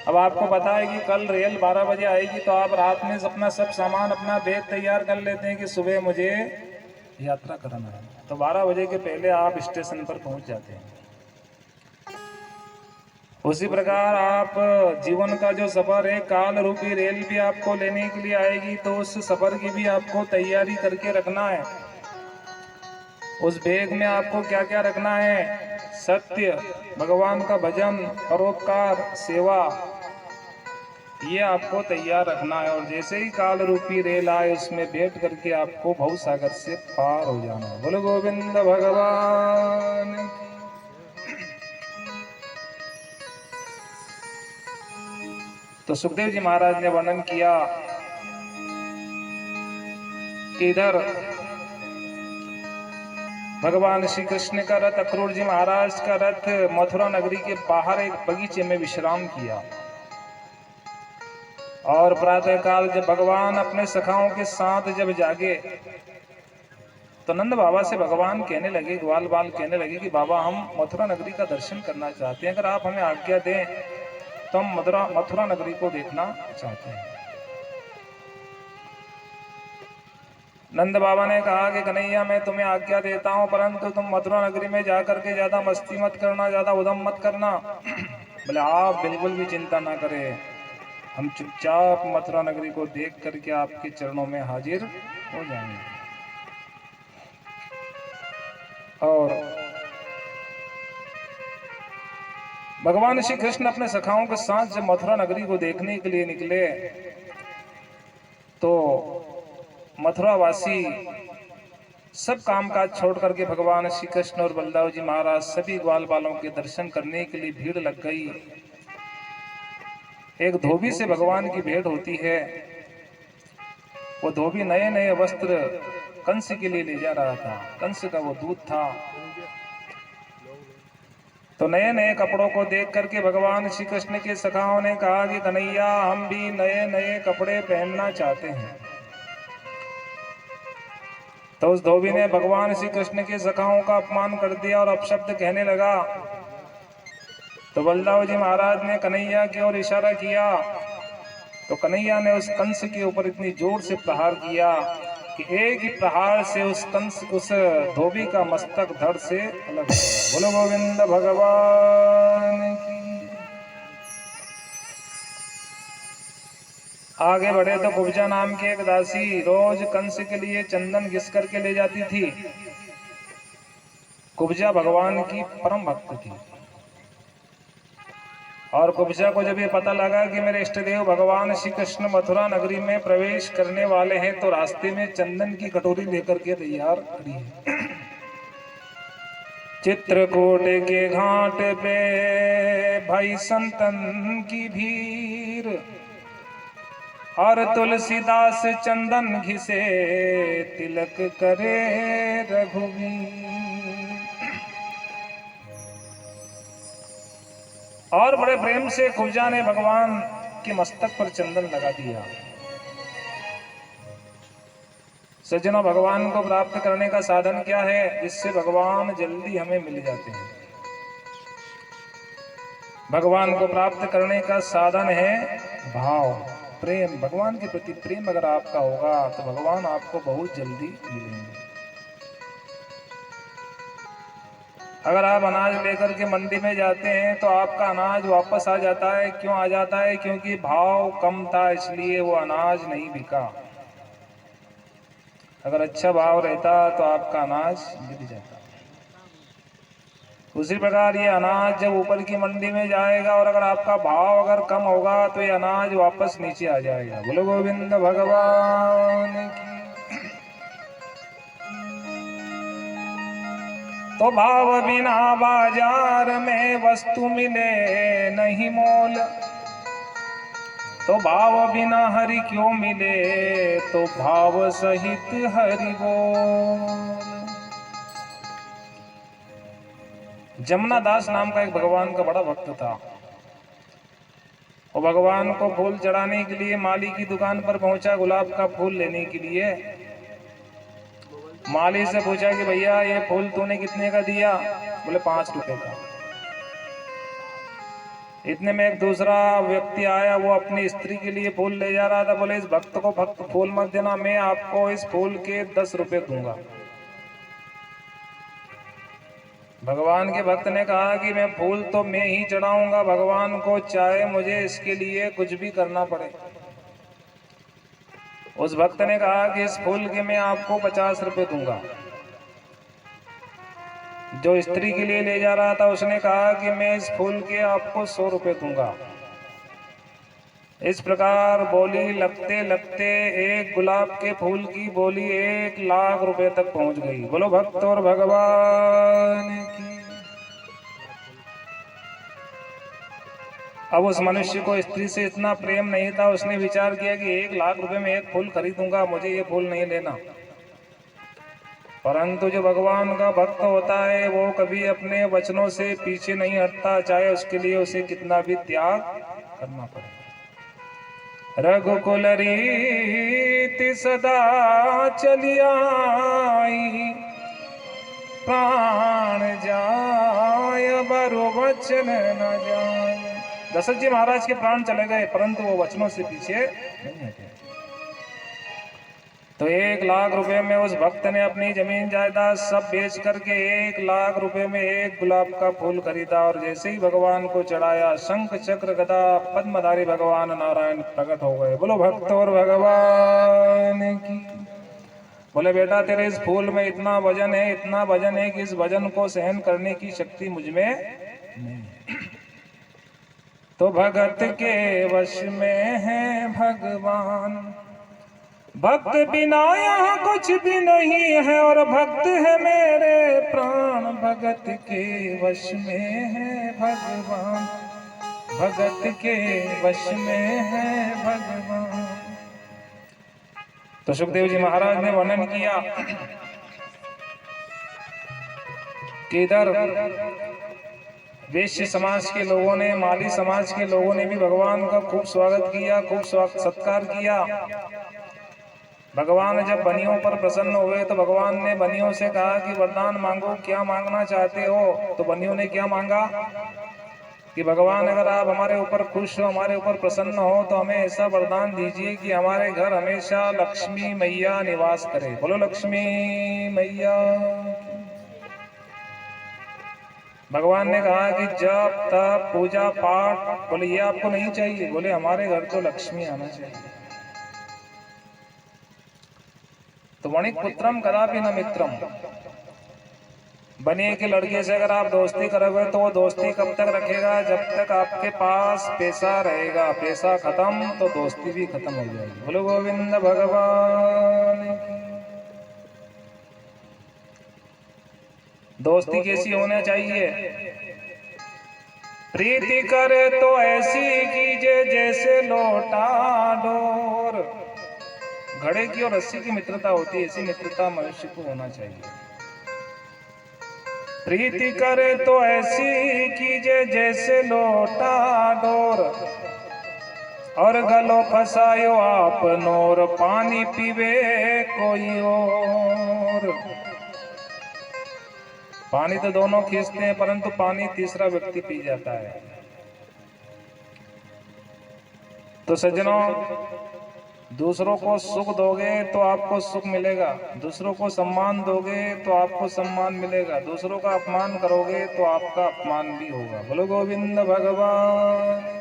अब आपको पता है कि कल रेल 12 बजे आएगी, तो आप रात में अपना सब सामान, अपना बैग तैयार कर लेते हैं कि सुबह मुझे यात्रा करना है, तो 12 बजे के पहले आप स्टेशन पर पहुंच जाते हैं। उसी प्रकार आप जीवन का जो सफर है, काल रूपी रेल भी आपको लेने के लिए आएगी, तो उस सफर की भी आपको तैयारी करके रखना है। उस बैग में आपको क्या क्या रखना है? सत्य, भगवान का भजन, परोपकार, सेवा, ये आपको तैयार रखना है। और जैसे ही काल रूपी रेल आए, उसमें बैठ करके आपको भव सागर से पार हो जाना है। बोलो गोविंद भगवान। तो सुखदेव जी महाराज ने वर्णन किया कि इधर भगवान श्री कृष्ण का रथ, अक्रूर जी महाराज का रथ मथुरा नगरी के बाहर एक बगीचे में विश्राम किया। और प्रातः काल जब भगवान अपने सखाओं के साथ जब जागे, तो नंद बाबा से भगवान कहने लगे, ग्वाल बाल कहने लगे कि बाबा, हम मथुरा नगरी का दर्शन करना चाहते हैं, अगर आप हमें आज्ञा दें तो हम मथुरा नगरी को देखना चाहते हैं। नंद बाबा ने कहा कि कन्हैया, मैं तुम्हें आज्ञा देता हूं, परंतु तुम मथुरा नगरी में जाकर के ज्यादा मस्ती मत करना, ज्यादा उद्यम मत करना। बोले आप बिल्कुल भी चिंता ना करें, हम चुपचाप मथुरा नगरी को देख करके आपके चरणों में हाजिर हो जाएंगे। और भगवान श्री कृष्ण अपने सखाओं के साथ जब मथुरा नगरी को देखने के लिए निकले, तो मथुरा वासी सब कामकाज छोड़ करके भगवान श्री कृष्ण और बलदेव जी महाराज सभी ग्वाल बालों के दर्शन करने के लिए भीड़ लग गई। एक धोबी से भगवान की भेंट होती है। वो धोबी नए नए वस्त्र कंस के लिए ले जा रहा था, कंस का वो दूत था। तो नए नए कपड़ों को देख करके भगवान श्री कृष्ण के सखाओं ने कहा कि कन्हैया, हम भी नए नए कपड़े पहनना चाहते हैं। तो उस धोबी ने भगवान श्री कृष्ण के सखाओं का अपमान कर दिया और अपशब्द कहने लगा। तो बलदेव जी महाराज ने कन्हैया की ओर इशारा किया, तो कन्हैया ने उस कंस के ऊपर इतनी जोर से प्रहार किया कि एक ही प्रहार से उस धोबी का मस्तक धड़ से अलग हो गया। बोलो गोविंद भगवान की। आगे बढ़े तो कुब्जा नाम की एक दासी रोज कंस के लिए चंदन घिस करके ले जाती थी। कुब्जा भगवान की परम भक्त थी। और कुब्जा को जब ये पता लगा कि मेरे इष्टदेव भगवान श्री कृष्ण मथुरा नगरी में प्रवेश करने वाले हैं, तो रास्ते में चंदन की कटोरी लेकर के तैयार खड़ी है। चित्रकूट के घाट पे भाई संतन की भीड़, और तुलसीदास चंदन घिसे तिलक करे रघुवीर। और बड़े प्रेम से कुब्जा ने भगवान के मस्तक पर चंदन लगा दिया। सज्जनों, भगवान को प्राप्त करने का साधन क्या है जिससे भगवान जल्दी हमें मिल जाते हैं? भगवान को प्राप्त करने का साधन है भाव, प्रेम। भगवान के प्रति प्रेम अगर आपका होगा तो भगवान आपको बहुत जल्दी मिलेंगे। अगर आप अनाज लेकर के मंडी में जाते हैं तो आपका अनाज वापस आ जाता है। क्यों आ जाता है? क्योंकि भाव कम था, इसलिए वो अनाज नहीं बिका। अगर अच्छा भाव रहता तो आपका अनाज बिक जाता। उसी प्रकार ये अनाज जब ऊपर की मंडी में जाएगा और अगर आपका भाव अगर कम होगा तो ये अनाज वापस नीचे आ जाएगा। बोलो गोविंद भगवान की। तो भाव बिना बाजार में वस्तु मिले नहीं मोल, तो भाव बिना हरि क्यों मिले, तो भाव सहित हरि बोल। जमुना दास नाम का एक भगवान का बड़ा भक्त था। और भगवान को फूल चढ़ाने के लिए माली की दुकान पर पहुंचा, गुलाब का फूल लेने के लिए। माली से पूछा कि भैया ये फूल तूने कितने का दिया? बोले 5 रुपए का। इतने में एक दूसरा व्यक्ति आया, वो अपनी स्त्री के लिए फूल ले जा रहा था। बोले इस भक्त को भक्त फूल मत देना, मैं आपको इस फूल के 10 रुपए दूंगा। भगवान के भक्त ने कहा कि मैं फूल तो मैं ही चढ़ाऊंगा भगवान को, चाहे मुझे इसके लिए कुछ भी करना पड़े। उस भक्त ने कहा कि इस फूल के मैं आपको 50 रुपए दूंगा। जो स्त्री के लिए ले जा रहा था उसने कहा कि मैं इस फूल के आपको 100 रुपए दूंगा। इस प्रकार बोली लगते लगते एक गुलाब के फूल की बोली 1 लाख रुपए तक पहुंच गई। बोलो भक्त और भगवान की। अब उस मनुष्य को स्त्री से इतना प्रेम नहीं था, उसने विचार किया कि 1 लाख रुपए में एक फूल खरीदूंगा, मुझे ये फूल नहीं लेना। परंतु जो भगवान का भक्त होता है वो कभी अपने वचनों से पीछे नहीं हटता, चाहे उसके लिए उसे कितना भी त्याग करना पड़े। रघुकुल रीति सदा चली आई, प्राण जाय बरु वचन न जाय। दशरथ जी महाराज के प्राण चले गए परंतु वो वचनों से पीछे नहीं हटे। तो 1 लाख रुपए में उस भक्त ने अपनी जमीन जायदाद सब बेच करके 1 लाख रुपए में एक गुलाब का फूल खरीदा और जैसे ही भगवान को चढ़ाया, शंख चक्र गदा पद्मधारी भगवान नारायण प्रकट हो गए। बोलो भक्त और भगवान की। बोले बेटा तेरे इस फूल में इतना वजन है, इतना वजन है कि इस वजन को सहन करने की शक्ति मुझमें नहीं। तो भगत के वश में है भगवान, भक्त बिना यहाँ कुछ भी नहीं है और भक्त है मेरे प्राण। भगत के वश में है भगवान, भगत के वश में है भगवान। तो सुखदेव जी महाराज ने वर्णन किया कि इधर वैश्य समाज के लोगों ने, माली समाज के लोगों ने भी भगवान का खूब स्वागत किया, खूब सत्कार किया। भगवान जब बनियों पर प्रसन्न हुए तो भगवान ने बनियों से कहा कि वरदान मांगो, क्या मांगना चाहते हो। तो बनियों ने क्या मांगा कि भगवान अगर आप हमारे ऊपर खुश हो, हमारे ऊपर प्रसन्न हो तो हमें ऐसा वरदान दीजिए कि हमारे घर हमेशा लक्ष्मी मैया निवास करे। बोलो लक्ष्मी मैया। भगवान ने कहा कि जब तप पूजा पाठ, बोले ये आपको नहीं चाहिए, बोले हमारे घर तो लक्ष्मी आना चाहिए। तो वणिक पुत्रम कदापि न मित्रम, बनिए के लड़के से अगर आप दोस्ती करोगे तो वो दोस्ती कब तक रखेगा, जब तक आपके पास पैसा रहेगा। पैसा खत्म तो दोस्ती भी खत्म हो जाएगी। बोलो गोविंद भगवान की। दोस्ती कैसी होना चाहिए? प्रीति करे तो ऐसी कीजिए जैसे लोटा डोर। घड़े की और रस्सी की मित्रता होती है, ऐसी मित्रता मनुष्य को होना चाहिए। प्रीति करे तो ऐसी कीजिए जैसे लोटा डोर, और गलो फसायो आप नोर, पानी पीवे कोई और। पानी तो दोनों खींचते हैं परंतु पानी तीसरा व्यक्ति पी जाता है। तो सज्जनों, दूसरों को सुख दोगे तो आपको सुख मिलेगा, दूसरों को सम्मान दोगे तो आपको सम्मान मिलेगा, दूसरों का अपमान करोगे तो आपका अपमान भी होगा। बोलो गोविंद भगवान।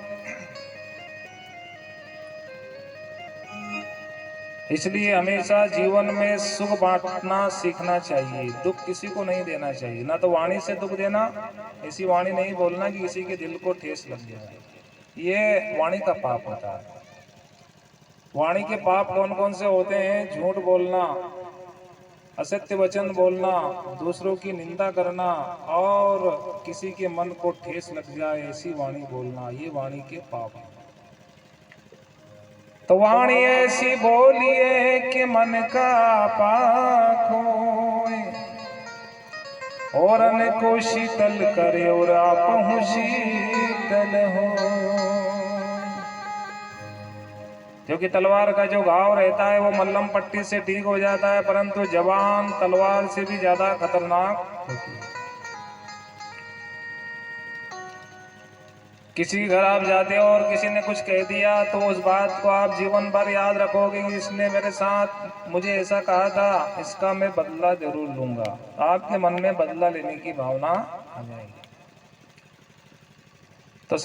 इसलिए हमेशा जीवन में सुख बांटना सीखना चाहिए, दुख किसी को नहीं देना चाहिए। ना तो वाणी से दुख देना, ऐसी वाणी नहीं बोलना कि किसी के दिल को ठेस लग जाए, ये वाणी का पाप होता है। वाणी के पाप कौन कौन से होते हैं? झूठ बोलना, असत्य वचन बोलना, दूसरों की निंदा करना और किसी के मन को ठेस लग जाए ऐसी वाणी बोलना, ये वाणी के पाप हैं। तो वाणी ऐसी बोलिए कि मन का पाक होए, और अन्न को शीतल करे और आप शीतल हो। क्योंकि तलवार का जो घाव रहता है वो मल्लम पट्टी से ठीक हो जाता है, परंतु जबान तलवार से भी ज्यादा खतरनाक होती है। किसी के घर आप जाते हो और किसी ने कुछ कह दिया तो उस बात को आप जीवन भर याद रखोगे कि इसने मेरे साथ मुझे ऐसा कहा था, इसका मैं बदला जरूर लूंगा। आपके मन में बदला लेने की भावना आ जाएगी। तो